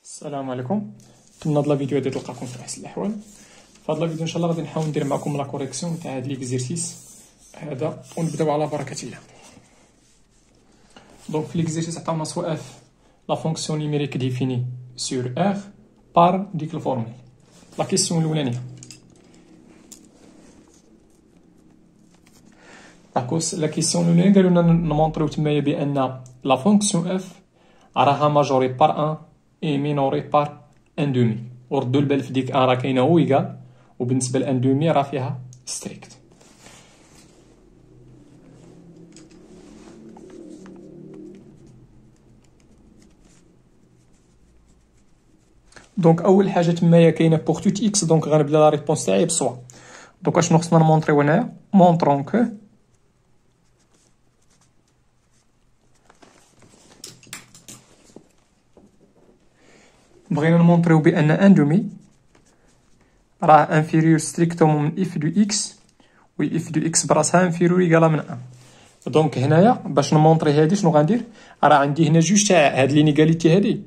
السلام عليكم. نتمنى هاد لا فيديو هادي تلقاكم في احسن الاحوال. في هاد لا فيديو ان شاء الله غادي نحاول ندير معكم لا كوريكسيون تاع هاد ليكزيرسيس هذا ونبداو على بركه الله. دونك في ليكزيرسيس عطاونا سوا اف لا فونكسيون نيميريك ديفيني سور ار بار ديك الفورميل. لا كيسيون الاولانيه لا كيسيون الاولانيه قالوا لنا نمونطريو تمايا بان لا فونكسيون اف راها ماجوري بار 1 اي مينوري بار ان دومي، وردوا البال في ديك ان راه كاينه ويكال، وبالنسبه لان دومي راه فيها ستريكت. دونك اول حاجه تمايا كاينه بوغ توت اكس، دونك غنبدا لا ريبونس تاعي بصوا. دونك اشنو خصنا نمونطريو هنايا؟ مونطرون كو بغينا نمونطريو بان ان دومي راه انفيريور ستريكتومون من اف دو اكس، و اف دو اكس براسها انفيريور ايكالا من 1. دونك هنايا باش نمونطري هادي شنو غندير؟ راه عندي هنا جوج تاع هاد لينيغاليتي هادي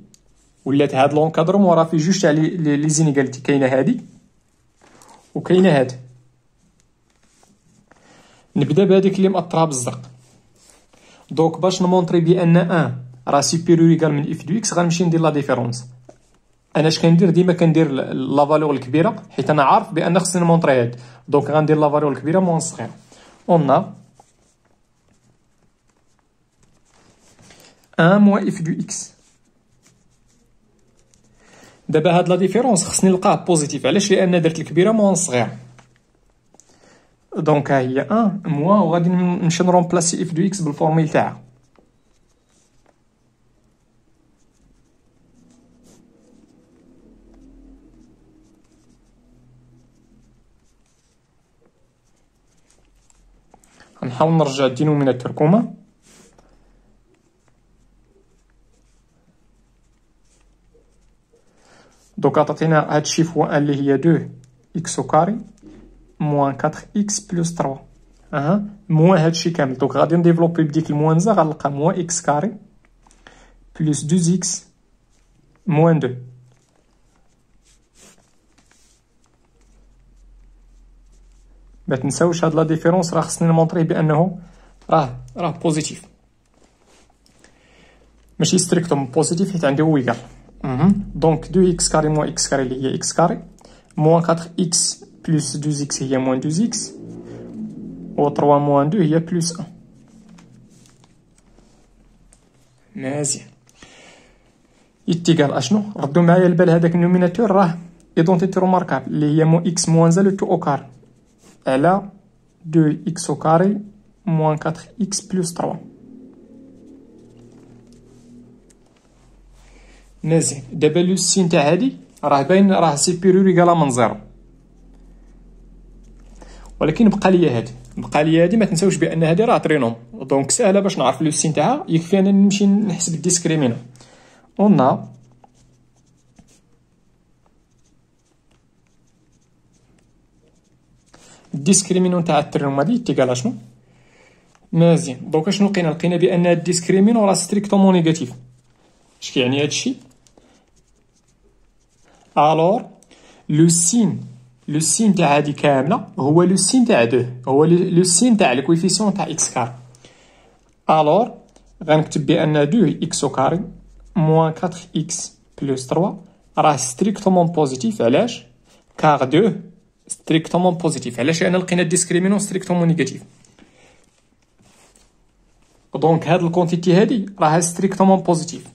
ولات هاد لونكادرومون راه فيه جوج تاع لي زينيغاليتي، كاينه هادي وكاينه هادي. نبدا بهاديك اللي مأطرها بالزرق. دونك باش نمونطري بان ان راه سوبيريور ايكال من اف دو اكس غنمشي ندير لا ديفيرونس. انا اش كندير؟ ديما كندير لا فالور الكبيره حيت انا عارف بان خصني نمونطري هاد. دونك غندير لا فالور الكبيره موان الصغيره. اون 1 موان اف دو اكس. دابا هاد لا ديفيرونس خصني نلقاه بوزيتيف، علاش؟ لان درت الكبيره موان الصغيره. دونك ها هي 1 موان، وغادي نمشي نرومبلاسي اف دو اكس بالفورميل تاعها. نحاول نرجع الدينوميناتور كوما. دونك عطاتينا هادشي فوا ان اللي هي 2 اكس او كاري موان 4 اكس بلس 3 موان هادشي كامل. دونك غادي نديفلوبي بديك الموانزه غنلقى موان اكس كاري بلس 2 اكس موان 2. ما تنساوش هاد لا ديفيرونس راه خصني نمونطريه بانه راه بوزيتيف، ماشي ستريكتوم بوزيتيف حيت عندي ويكال. دونك 2 اكس كاري موان اكس كاري اللي هي اكس كاري موان 4 اكس بلس 2 اكس هي موان 2 اكس، و 3 موان 2 هي بلس 1. مزيان. يتيكال اشنو؟ ردوا معايا البال هذاك النوميناتور راه ايدونتيتي روماركابل اللي هي مو اكس موان زا لو تو او كاري على 2 اكس او كاري موان 4 اكس بلس 3. مزيان. دابا لو سين تاع هادي راه باين راه سيبيريور ايكالا من زيرو، ولكن بقى لي هادي ما تنساوش بان هادي راه ترينوم. دونك ساهله باش نعرف لو سين تاعها، يكفي انا نمشي نحسب الديسكريمينون. اون الديسكريمينون تاع الترينوم هادي تيكال اشنو؟ مزيان. دونك اشنو لقينا بان الديسكريمينون راه ستريكتومون نيجاتيف. اش كيعني هادشي؟ الور لو سين تاع هادي كامله هو لو سين تاع 2، هو لو سين تاع الكويفيسيون تاع اكس كار. الور غنكتب بان 2 اكس او كاري موان 4 اكس بلس 3 راه ستريكتومون بوزيتيف. علاش؟ كار 2 ستريكتومون بوزيتيف. علاش؟ لان لقينا الديسكريمينون ستريكتومون نيجاتيف. دونك هاد الكونتيتي هادي راه ستريكتومون بوزيتيف.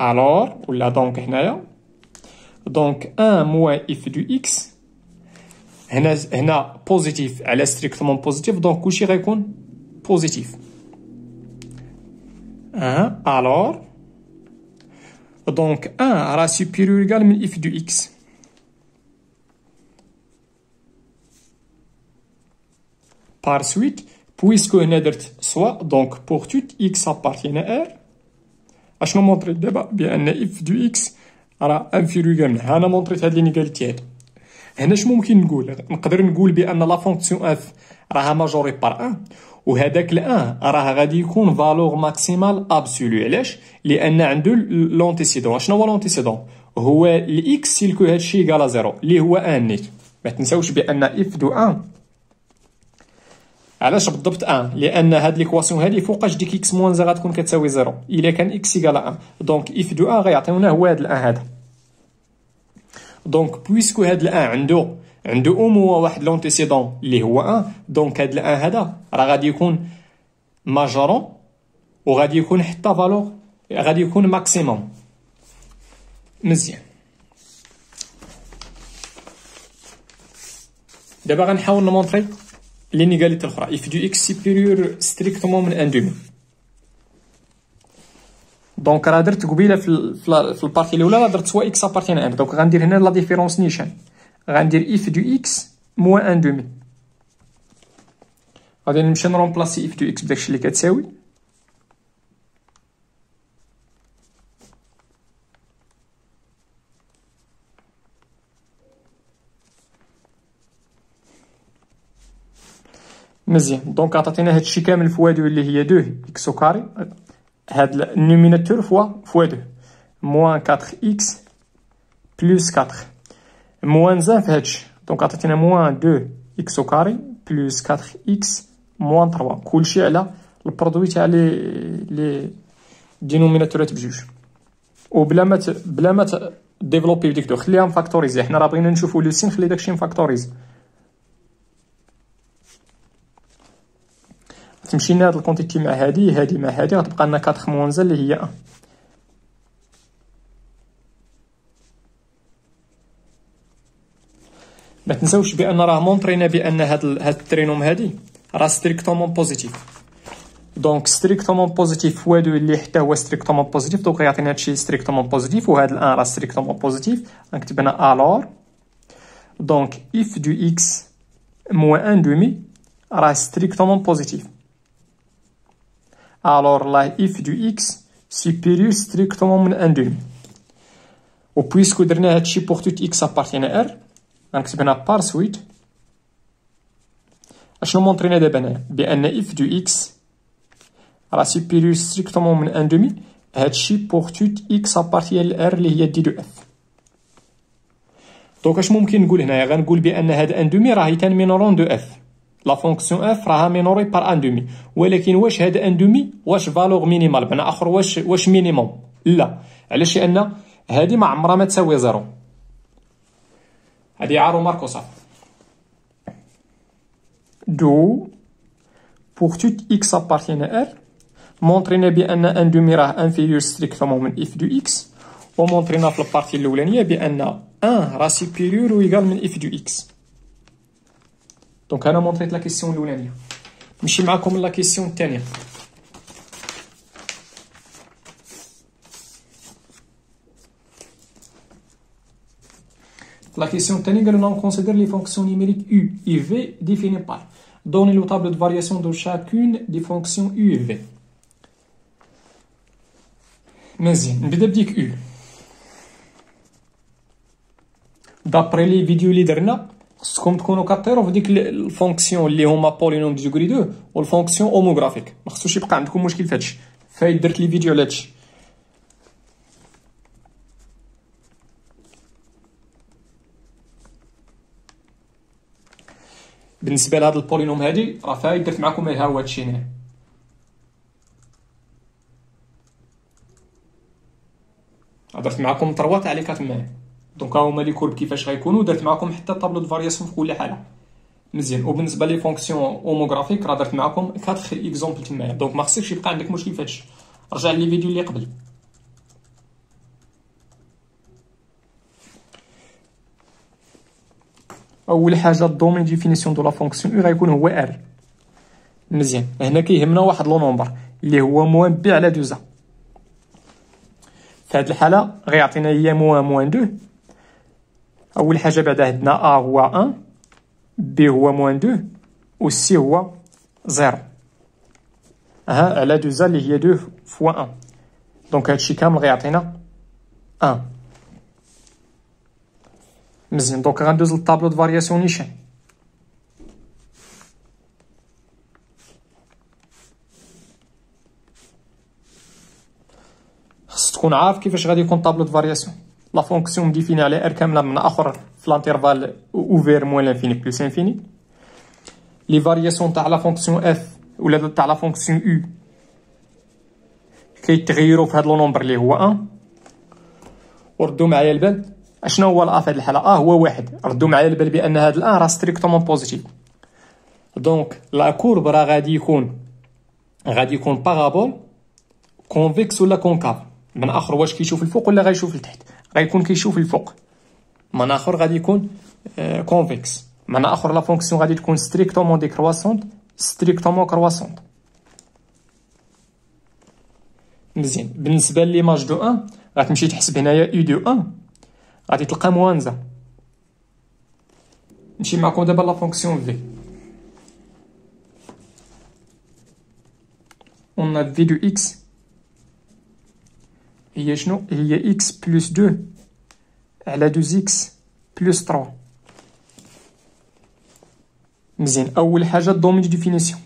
الور ولا دونك هنايا دونك 1 موان اف دو اكس هنا بوزيتيف على ستريكتومون بوزيتيف، دونك كلشي غيكون بوزيتيف. الور دونك 1 راه سوبيريور ايكال من اف دو اكس. بار سويت بويسكو هنا درت سوا، دونك بوغ توت اكس ابارتيان ا ار اشنو مونطريت دابا؟ بان اف دو اكس راه انفيريور ايكال منها. انا مونطريت هاد لينيغاليتي هادي. هنا اش ممكن نقول؟ نقدر نقول بان لا فونكسيون اف راها ماجوري بار 1، وهذاك الان راه غادي يكون فالور ماكسيمال ابسولو. علاش؟ لان عنده لونتيسيدون. شنو هو لونتيسيدون؟ هو الاكس سيلكو هادشي ايكالا زيرو اللي هو ان نيت. ما تنساوش بان اف دو ان. علاش بالضبط ان؟ لان هاد ليكواسيون هادي فوقاش ديك اكس موان زيرو غتكون كتساوي زيرو الا كان اكس ايكالا ان. دونك اف دو ان غيعطيونا هو هاد الان هذا. دونك بويسكو هاد الان عنده او موا واحد لونتيسيدون اللي هو ان، دونك هاد الان هذا راه غادي يكون ماجورون وغادي يكون حتى فالور غادي يكون ماكسيموم. مزيان. دابا غنحاول نمونطري لينيغاليتي الاخرى. اف دو اكس سوبيريور ستريكتومون من ان دومي. دونك راه درت قبيله في البارتي الاولى راه درت سوا اكس ابارتين ان. دونك غندير هنا لا ديفيرونس نيشان. غندير اف دو اكس موان ان دومي. غادي نمشي نرومبلاسي اف دو اكس بداكشي اللي كتساوي. مزيان. دونك عطاتينا هادشي كامل فوا دو اللي هي 2 اكس او كاري. هاد النوميناتور فوا 2 موان 4 اكس بلس 4 موان زان في هادشي. دونك عطاتينا موان 2 اكس او كاري بلس 4 اكس موان 3. كلشي على البرودوي تاع لي دينوميناتورات بجوج. وبلا ما ديفلوبي بديك دو خليها مفاكتوريزي. حنا راه بغينا نشوفو لو سين خلي داكشي مفاكتوريزي. تمشي لنا هاد الكونتيتي مع هادي مع هادي غتبقى لنا 4 موان زان اللي هي 1. ما تنساوش بان راه مونطرينا بان هاد الترينوم هادي راه ستريكتومون بوزيتيف. دونك ستريكتومون بوزيتيف فوا 2 اللي حتى هو ستريكتومون بوزيتيف. دونك يعطينا هادشي ستريكتومون بوزيتيف وهاد الان راه ستريكتومون بوزيتيف. غنكتب هنا الور دونك اف دو اكس موان ان دومي راه ستريكتومون بوزيتيف. alors la f du x supérieur strictement من 1 demi. و puisque درنا هادشي pour tout x appartient à R غنكتب هنا par suite. اشنو مونطرينا دابا هنايا؟ بان f du x راه supérieur strictement من 1 demi. هادشي pour tout x appartient à R اللي هي دي دو f. دونك اش ممكن نقول هنايا؟ غنقول بان هاد 1 demi راهي كان مينورون دو f. لا فونكسيون اف راها مينوري بار ان دومي. ولكن واش هاد ان دومي واش فالور مينيمال بمعنى اخر واش مينيموم؟ لا. علاش؟ لان هادي ما عمرها ما تساوي زيرو. هادي عارو ماركو صافي. دو بور توت اكس ابارتين ار مونطرينا بان ان دومي راه انفيريور ستريكتومون من اف دو اكس. ومونطرينا في البارتي الاولانيه بان ان راه سوبيريور ويغال من اف دو اكس. دونك انا مونطريت لا كيسيون الاولانيه. نمشي معكم لا كيسيون الثانيه. La question الثانيه قالوا لنا on considère les fonctions numériques u et v définies par. Donnez le tableau de variation de chacune des fonctions u et v. مزيان. نبدا بديك u. دابري لي فيديو اللي درنا خصكم تكونوا كطيروا في ديك الفونكسيون اللي هما بولينوم دي دوغري 2 والفونكسيون اوموغرافيك. ما خصوش يبقى عندكم مشكل في هادشي. فايت درت لي فيديو على هادشي. بالنسبه لهاد البولينوم هادي راه فايت درت معكم ها هو هادشي هنا. درت معكم 3 تاع لي 4 معايا. دونك هاهما لي كورب كيفاش غيكونوا. درت معكم حتى طابلو دو فارياسيون في كل حاله. مزيان. وبالنسبه لي فونكسيون اوموغرافيك راه درت معكم 4 اكزومبل تمايا. دونك ما خصكش يبقى عندك مشكل في هادشي. رجع لي فيديو اللي قبل. اول حاجه الدومين ديفينيسيون دو لا فونكسيون او غيكون هو ار. مزيان. هنا كيهمنا واحد لو نومبر اللي هو موان بي على دوزا. في هاد الحاله غيعطينا هي موان 2. اول حاجه بعدا عندنا ا هو 1 بي هو موان 2 و سي هو 0 على دوزا اللي هي 2 فوا 1. دونك هادشي كامل غيعطينا 1. مزيان. دونك غندوز للطابلو دو فارياسيون نيشان. تكون عارف كيفاش غادي يكون طابلو دو فارياسيون. لا فونكسيون مديفيني على ار كامله من اخر في لانترفال اوفير موان لانفيني بلس انفيني. لي فارياسيون تاع لا فونكسيون اف ولا تاع لا فونكسيون يو كيتغيروا في هذا لو نومبر اللي هو 1. وردوا معايا البال اشنو هو الأ في هذه الحاله؟ هو واحد. ردوا معايا البال بان هذا الأ راه ستريكتومون بوزيتيف. دونك لا كورب راه غادي يكون بارابول كونفيكس ولا كونكاف. من اخر واش كيشوف الفوق ولا غيشوف لتحت؟ غيكون كيشوف الفوق. من اخر غادي يكون كونفيكس. من اخر لا فونكسيون غادي تكون ستريكتومون ديكرواسونت ستريكتومون كرواسونت. مزيان. بالنسبه ليماج دو 1 غتمشي تحسب هنايا يو دو 1 غادي تلقى موانزه. نمشي معكم دابا لا فونكسيون في. on a v de x هي شنو؟ هي x بلس 2 على 2x بلس 3. مزيان. اول حاجه الدومين ديفينيسيون.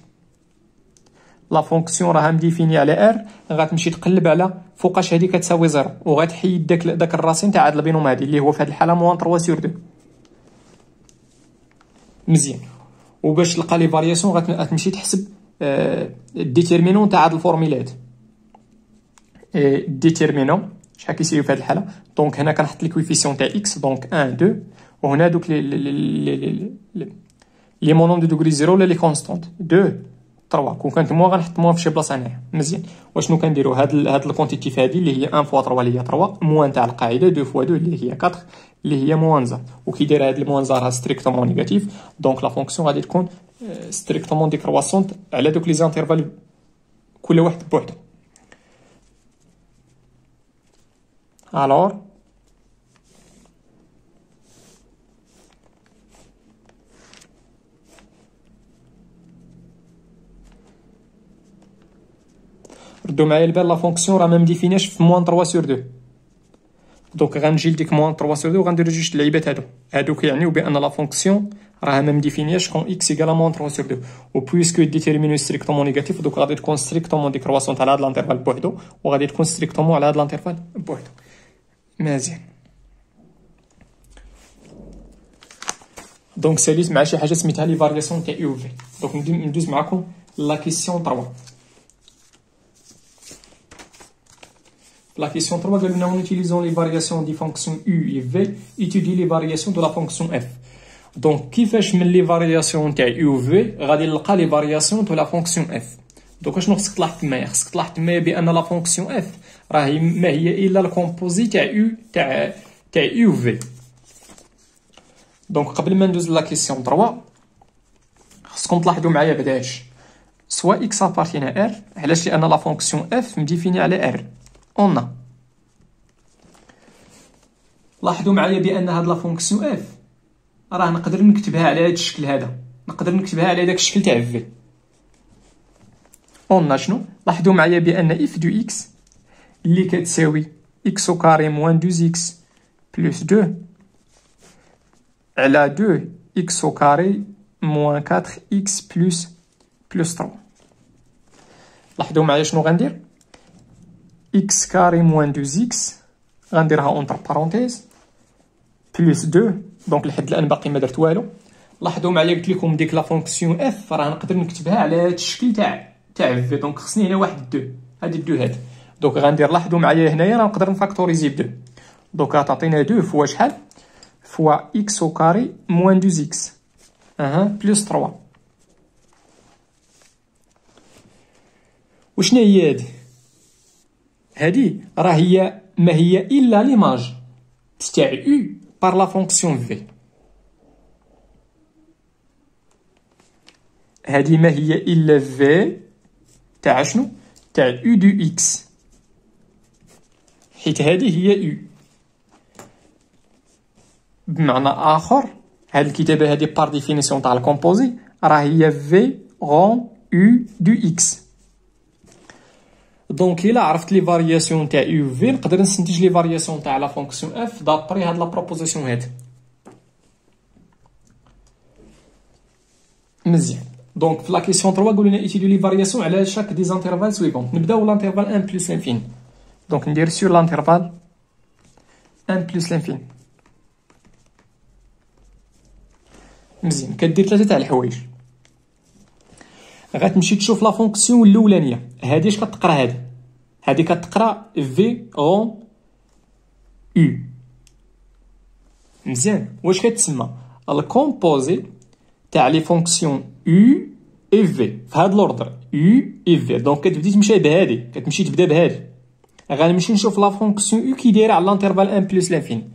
لا فونكسيون راها مديفيني على ار، غتمشي تقلب على فوقاش هذه كتساوي 0 وغتحيد داك الراسين تاع هاد البينوم هادي اللي هو في هاد الحاله موان 3 سور 2. مزيان. وباش تلقى لي فارياسيون غتمشي تحسب الديتيرمينون تاع هاد الفورميلات. الديتيرمينون شحال كيساوي في هاد الحاله؟ دونك هنا كنحط لي كويفيسيون تاع اكس دونك 1 2 وهنا دوك لي مونوم دو دوغري زيرو ولا لي كونستانت 2 3. كون كانت موان غنحط موان في شي بلاصه هنايا. مزيان. واشنو كنديرو؟ هاد الكونتيتيف هادي اللي هي 1 فوا 3 اللي هي 3 موان تاع القاعده 2 فوا 2 اللي هي 4 اللي هي موان زا. وكي داير هاد الموان زا راه ستريكتومون نيجاتيف. دونك لا فونكسيون غادي تكون ستريكتومون ديكرواسونت على دوك لي زانترفال كل واحد بوحدو. الور ردوا معايا البال. لا فونكسيون راه ما مديفيناش في موان 3 سور 2. دونك غنجي لديك موان 3 سور 2 وغندير جوج اللعيبات هادو كيعنيو بان لا فونكسيون راها ما مديفينياش كون اكس ايكال موان 3 سور 2. و بويسكو ديتيرمينو ستريكتومون نيجاتيف دوك غادي تكون ستريكتومون ديكرواسونت على هاد لانترفال بوحدو وغادي تكون ستريكتومون على هاد لانترفال بوحدو. مزيان. دونك ساليت مع شي حاجه سميتها لي فارياسيون تاع يو في. دونك ندوز معكم لا كيسيون 3. La question 3 قال لنا en utilisant les variations des fonctions u et v étudie les variations de la fonction f. Donc كيفاش من les variations تاع u و v غادي نلقى les variations de la fonction f. دونك اشنو خصك تلاحظ تمايا؟ خصك تلاحظ تمايا بان لا فونكسيون f راهي ما هي الا الكومبوزي تاع u تاع u و v. دونك قبل ما ندوز لا كيسيون 3 خصكم تلاحظوا معايا بعداش سوا x appartient à r. علاش؟ لان لا فونكسيون f مديفيني على r. on a. لاحظوا معايا بان هاد لا فونكسيون اف راه نقدر نكتبها على هاد الشكل هذا. نقدر نكتبها على داك الشكل تاع في. on a شنو؟ لاحظوا معايا بان اف دو اكس اللي كتساوي اكس او كاري موان 2 اكس بلس 2 على 2 اكس او كاري موان 4 اكس بلس 3. لاحظوا معايا شنو غندير؟ x carré moins 2x غنديرها اونتر بارونتيز بلس 2 دونك لحد الان باقي ما درت والو. لاحظوا معايا قلت لكم ديك لا فونكسيون اف راه نقدر نكتبها على هذا الشكل تاع في. دونك خصني هنا واحد 2 هادي 2 هاد. دونك غندير لاحظوا معايا هنايا راه نقدر نفاكتوريزي ب 2. دونك غتعطينا 2 فوا شحال؟ فوا x او كاري موان 2x بلس 3. وشنو هي هادي؟ هادي راه هي ما هي الا ليماج تاع u بار لا فونكسيون v. هادي ما هي الا v تاع شنو؟ تاع u دو x حيت هادي هي u. بمعنى اخر هاد الكتابه هادي بار ديفينيسيون تاع الكومبوزي راه هي v غون u دو x. دونك الا عرفت لي فارياسيون تاع يو في نقدر نستنتج لي فارياسيون تاع لا فونكسيون اف دابري هاد لا بروبوزيسيون هادي. مزيان. دونك في لا كيسيون 3 قولنا ايتيديو لي فارياسيون على شاك دي زانترفال سويفون. نبداو لانترفال 1 بلس انفين. دونك ندير sur l'intervalle 1 plus l'infini. مزيان، كدير ثلاثه تاع الحوايج. غتمشي تشوف لا فونكسيون الاولانيه، هادي اش كتقرا؟ هادي كتقرا في غون او. مزيان، واش كتسمى الكومبوزي تاع لي فونكسيون او اي في هاد لوردر او اي في. دونك كتبدي تمشي بهادي، كتمشي تبدا بهادي. غنمشي نشوف لا فونكسيون او كي دايره على لانترفال 1 بلس لانفيني.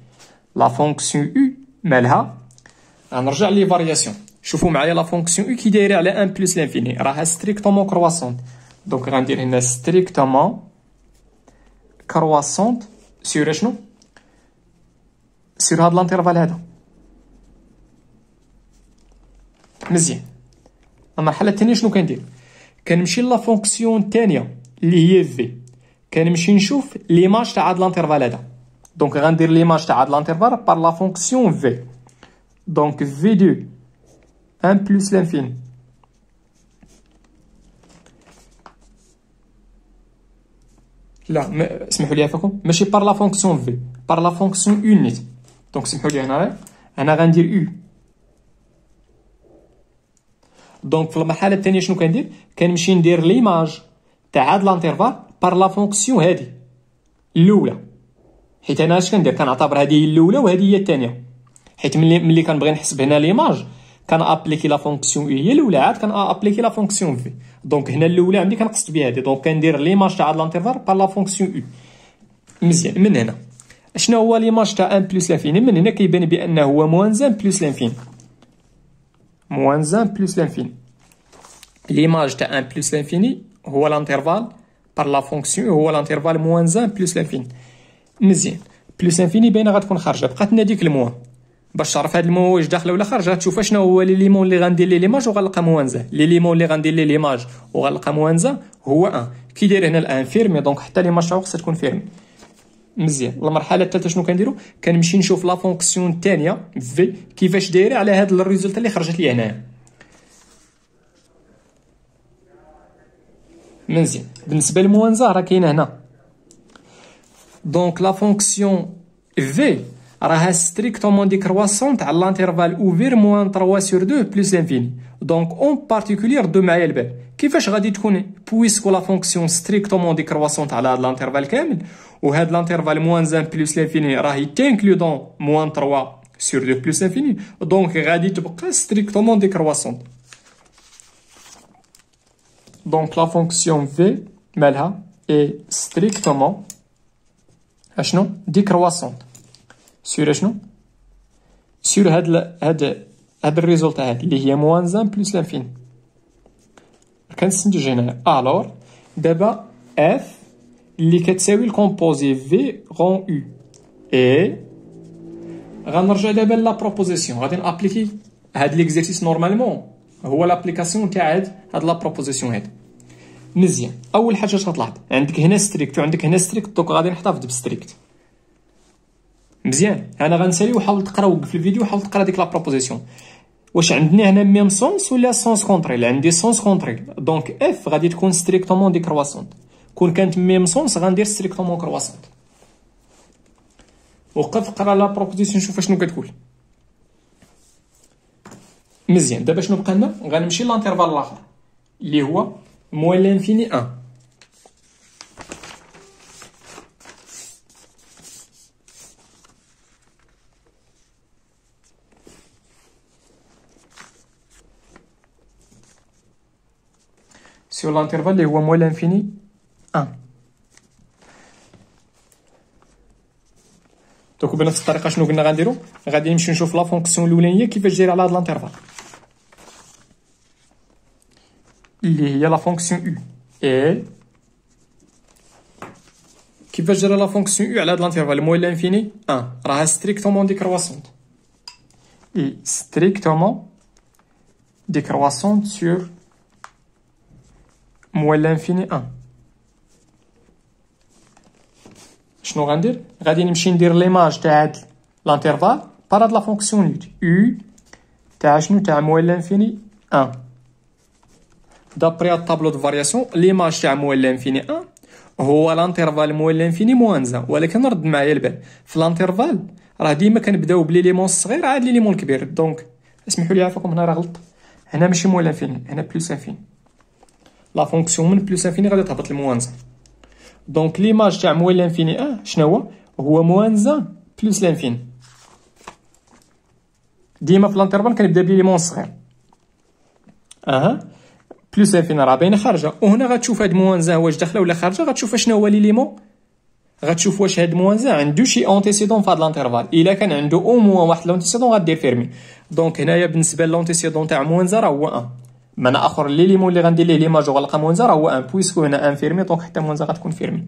لا فونكسيون او مالها؟ غنرجع لي فارياسيون. شوفوا معايا لا فونكسيون او كي دايره على 1 بلس لانفيني راها ستريكتومون كرواسونت. دونك غندير هنا ستريكتومون كرواسونت سور شنو؟ سور هاد لانترفال هذا. مزيان، المرحله الثانيه شنو كندير؟ كنمشي لا فونكسيون الثانيه اللي هي في، كنمشي نشوف ليماج تاع هاد لانترفال هذا. دونك غندير ليماج تاع هاد لانترفال بار لا فونكسيون في. دونك في دو 1 بلس لانفيني لا اسمحوا لي عفاكم، ماشي بار لا فونكسيون في، بار لا فونكسيون يونيت. دونك سمحوا لي هنا غندير او. دونك في المرحله الثانيه شنو كندير؟ كنمشي ندير ليماج تاع هاد لانترفال بار لا فونكسيون هادي الاولى، حيت انا اش كندير؟ كنعتبر هذه هي الاولى وهذه هي الثانيه، حيت ملي كنبغي نحسب هنا ليماج كان ابليكي لا فونكسيون هي الاولى، عاد كان ابليكي لا فونكسيون في. دونك هنا الاولى عندي كنقصد بها هذه، دونك كندير ليماج تاع هاد لانترفال بار لا فونكسيون او. مزيان، من هنا شنو هو ليماج تاع 1 بلس لانفيني؟ من هنا كيبان بانه هو موان 1 بلس لانفيني. موان 1 بلس لانفيني، ليماج تاع 1 بلس لانفيني هو لانترفال بار لا فونكسيون هو لانترفال موان 1 بلس لانفيني. مزيان، بلس لانفيني باينه غتكون خارجه، بقات لنا ديك الموان. باش تعرف هاد الموان واش داخله ولا خارجه غتشوف شنو هو لي ليمون اللي غندير ليه ليماج وغنلقى موان 1. لي ليمون اللي غندير ليه ليماج وغنلقى موان 1 هو 1. كي داير هنا الان فيرمي، دونك حتى ليماج تاعو خصها تكون فيرمي. مزيان، المرحله الثالثه شنو كنديروا؟ كنمشي نشوف لا فونكسيون الثانيه في كيفاش دايره على هاد الريزولت اللي خرجت لي هنايا. مزيان، بالنسبه للموانزه راه كاينه هنا. دونك لا فونكسيون في راها ستريكتومون ديكرواسونت على لانترفال اوفير موان 3 سور 2 بلس لانفيني. دونك اون بارتيكولير ردوا معايا البال كيفاش غادي تكون بويسكو لا فونكسيون ستريكتومون ديكرواسونت على هاد لانترفال كامل، وهاد لانترفال موان 1 بلس لانفيني راهي تانكلو دون موان 3 سور 2 بلس لانفيني. دونك غادي تبقى ستريكتومون ديكرواسونت. دونك لا فونكسيون في مالها اي ستريكتومون اشنو ديكرواسونت سور اشنو؟ سور هاد الريزولت هاد اللي هي موان 1 بلس لانفيني. كنستنتج هنا الور دابا اف اللي كتساوي الكومبوزي في غون او اي. غنرجع دابا لا بروبوزيسيون، غادي نابليكي هاد ليكزيرسيس. نورمالمون هو لابليكاسيون تاع هاد لا بروبوزيسيون هاد. مزيان، اول حاجه اش غتلاحظ؟ عندك هنا ستريكت وعندك هنا ستريكت، دونك غادي نحتفظ بستريكت. مزيان، انا غنسالي وحاول تقرا، وقف الفيديو وحاول تقرا ديك لا بروبوزيسيون. واش عندنا هنا ميم سونس ولا سونس كونتري؟ عندي سونس كونتري، دونك اف غادي تكون ستريكتومون ديكرواسونت. كون كانت ميم سونس غندير ستريكتومون كرواسونت. وقف قرا لا بروبوزيسيون شوف شنو كتقول. مزيان، دابا شنو بقى لنا؟ غنمشي لانترفال الاخر اللي هو موان لانفيني 1. sur l'intervalle اللي هو موان لانفيني 1. دونك بنفس الطريقه شنو قلنا غنديرو؟ غادي نمشي نشوف لا فونكسيون الاولانيه كيفاش دايره على هاد الانترفال اللي هي لا فونكسيون او اي. كيفاش دايره لا فونكسيون او على هاد الانترفال موان لانفيني 1؟ راها ستريكتومون ديكرواسونت اي ستريكتومون ديكرواسونت سور موان لانفيني 1. شنو غندير؟ غادي نمشي ندير ليماج تاع هاد لانترفال بار هاد لا فونكسيون او تاع شنو؟ تاع موان لانفيني 1. دابري هاد الطابلو دو فارياسيون ليماج تاع موان لانفيني 1 هو لانترفال موال لانفيني موان زان، ولكن رد معايا البال في لانترفال راه ديما كنبداو بليليمون الصغير عاد ليليمون الكبير. دونك اسمحوا لي عافاكم هنا راه غلط، هنا ماشي موال لانفيني، هنا بلوس انفيني. لا فونكسيون من بلوس انفيني غادي تهبط لموان زان. دونك ليماج تاع موال لانفيني شنو هو موان زان بلوس لانفيني. ديما في لانترفال كنبدا بليليمون الصغير بلوس انفيني راه باينه خارجه، وهنا غتشوف هاد موان زان واش داخله ولا خارجه. غتشوف شنو هو ليليمون، غتشوف واش هاد موان زان عنده شي اونتيسيدون في هاد لانترفال. الا كان عنده او موان واحد لونتيسيدون غدير فيرمي. دونك هنايا بالنسبه لونتيسيدون تاع موان زان راه هو 1. معنى اخر ليليمون اللي غندير ليه ليماج وغنلقى موان زان راه هو 1 بويسكو هنا ان فيرمي. دونك حتى موان زان غتكون فيرمي.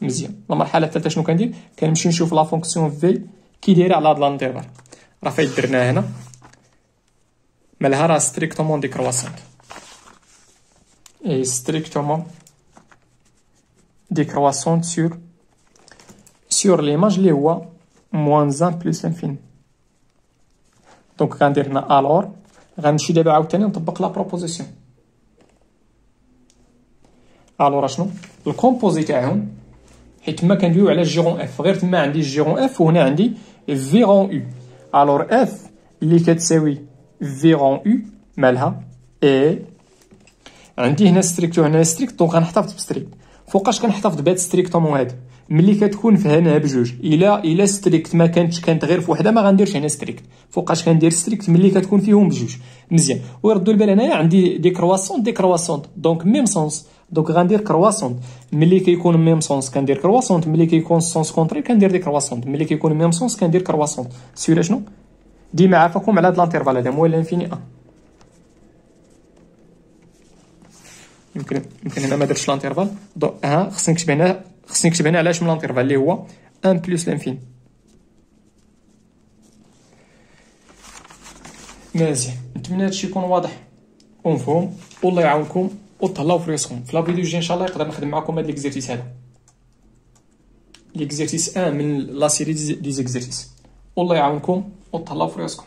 مزيان. المرحله الثالثه شنو كندير؟ كنمشي نشوف لا فونكسيون في كي دايره على هاد لانترفال. راه فايت درناها هنا مالها راه ستريكتومون ديكرواسونت et strictement décroissante sur l'image اللي هو moins 1 plus l'infini. دونك غندير هنا الور. غنمشي دابا عاوتاني نطبق لا بروبوزيسيون. الور شنو الكومبوزي تاعهم؟ حيت ما كندويو على جيرون اف، غير تما عندي جيرون اف وهنا عندي فيغون يو. الور اف اللي كتساوي فيغون يو مالها اي عندي هنا ستريكت وهنا ستريكت. دونك غنحتفظ بستريكت. فوقاش كنحتفظ بهاد ستريكتومون هاد؟ ملي كتكون في هنا بجوج. الا ستريكت ما كانت غير في وحده ما غنديرش هنا ستريكت. فوقاش كندير ستريكت؟ ملي كتكون فيهم بجوج. مزيان. ويردوا البال هنايا عندي ديكرواسونت دونك ميم سونس. دونك غندير كرواسونت. ملي كيكون ميم سونس كندير كرواسونت، ملي كيكون سونس كونتري كندير ديكرواسونت، ملي كيكون ميم سونس كندير كرواسونت. سيولا شنو ديما عافاكم على هاد لانترفال هذا موال لانفيني يمكن هنا ما درتش لانترفال. دونك خصني نكتب هنا علاش من لانترفال اللي هو 1 بلس لانفيني. مزيان. نتمنى هادشي يكون واضح ومفهوم، والله يعاونكم وتهلاو في راسكم. في لا فيديو الجاي ان شاء الله نقدر نخدم معكم هاد ليكزيرسيس هذا، ليكزيرسيس 1 من لا سيري دي زيكزيرسيس. والله يعاونكم وتهلاو في راسكم.